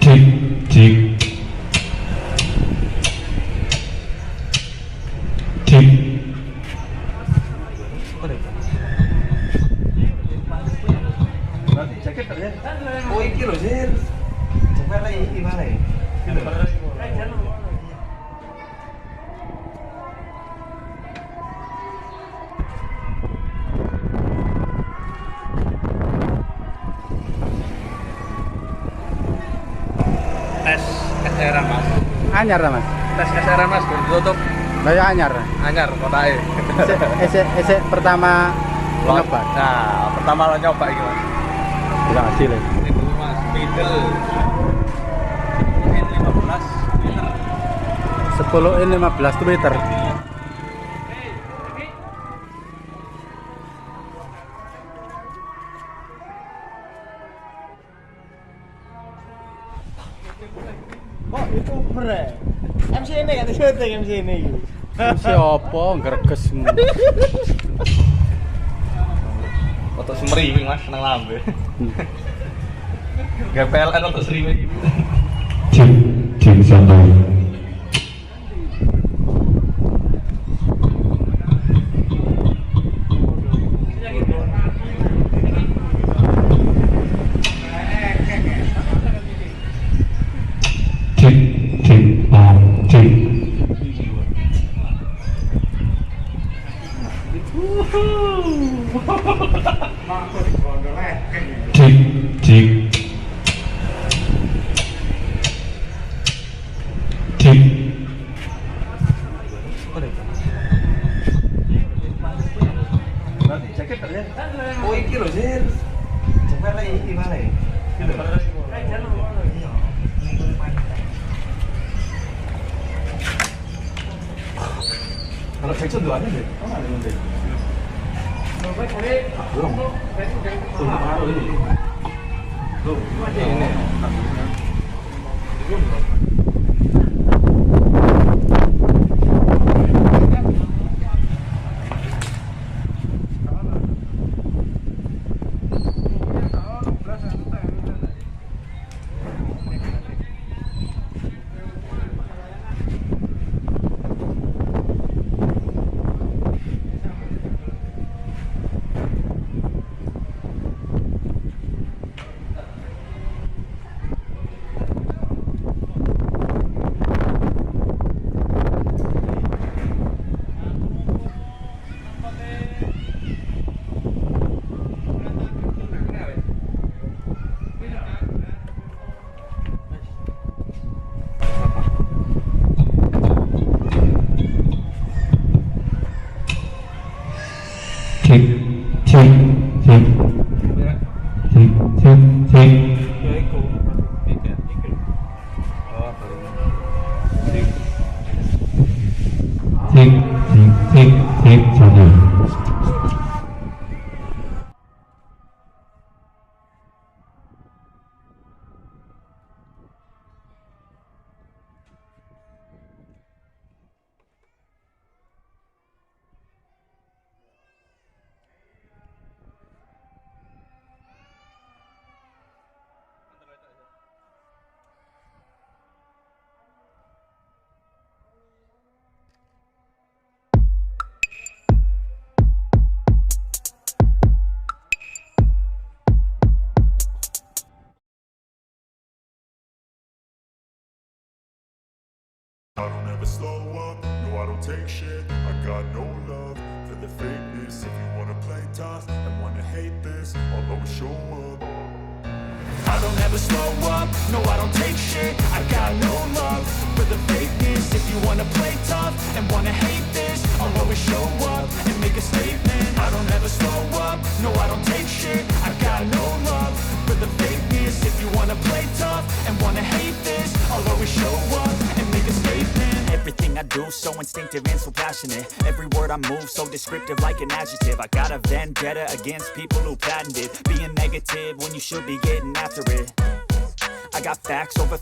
Cik, cik, cik. Oh iki lho Sir. Cepet lagi iki mana? Tes SR Mas. Anyar ta, Mas. Tes SR Mas ditutup. Lah ya anyar. Anyar kotake. Esek pertama nyoba. Nah, pertama lo nyoba iki Mas. Ya hasil. Ini dulu Mas, Beetle. Ini 15 liter. 10 in 15 Twitter. Kok YouTuber ya? MC ini kan syuting MC ini. Siapa greges. Foto semeri Mas nang lambe. GPLN atau seriwe iki. Cik, cik santai. Cik, cik, cik. Cik, cik. Cik. Oh iki lho Sir. Cepet lagi iki mana? Kalau section dua ada deh. Oh ada nanti. Belum. Tunggu baru ini. Belum. Ini. Cik, cik, cik. Cik, cik, cik. Cik, cik, cik, cik, santai. I don't ever slow up, no I don't take shit. I got no love for the fakeness. If you wanna play tough and wanna hate this, I'll always show up. I don't ever slow up, no I don't take shit. I got no love for the fakeness. If you wanna play tough and wanna hate this, I'll always show up and make a statement. I don't ever slow up, no I don't take shit. I got no love for the fakeness. If you wanna play tough and wanna hate this, I'll always show up and make a statement. Everything I do so instinctive and so passionate. Every word I move so descriptive like an adjective. I got a vendetta against people who patented being negative when you should be getting after it. I got facts over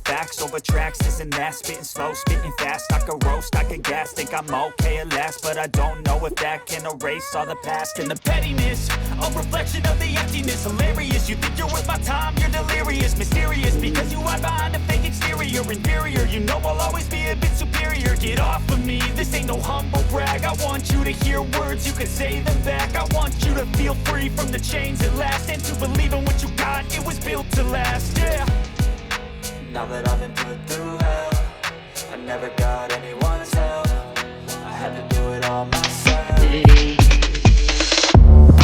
tracks, isn't that spitting slow, spitting fast? I could roast, I could gas, think I'm okay at last, but I don't know if that can erase all the past. And the pettiness, a reflection of the emptiness. Hilarious, you think you're worth my time, you're delirious. Mysterious, because you hide behind a fake exterior. Inferior, you know I'll always be a bit superior. Get off of me, this ain't no humble brag. I want you to hear words, you can say them back. I want you to feel free from the chains at last, and to believe in what you got, it was built to last, yeah. Now that I've been put through hell, I never got anyone's help, I had to do it all myself. I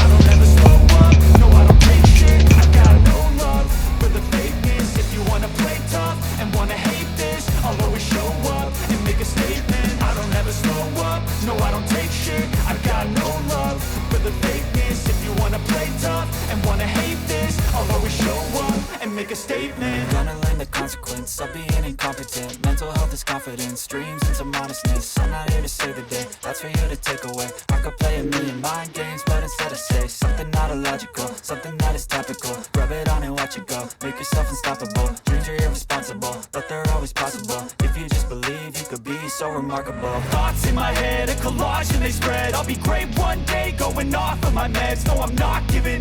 don't ever slow up, no I don't take shit, I got no love for the fakeness. If you wanna play tough and wanna hate this, I'll always show up and make a statement. I don't ever slow up, no I don't take shit, I got no love for the fakeness. If you wanna play tough and wanna hate this, I'll always show up and make a statement. Gonna learn the consequence of being incompetent. Mental health is confidence, dreams into modestness. I'm not here to save the day, that's for you to take away. I could play a million mind games, but instead I say something not illogical, something that is topical. Rub it on and watch it go, make yourself unstoppable. Dreams are irresponsible, but they're always possible. If you just believe, you could be so remarkable. Thoughts in my head, a collage and they spread. I'll be great one day, going off of my meds. No, I'm not giving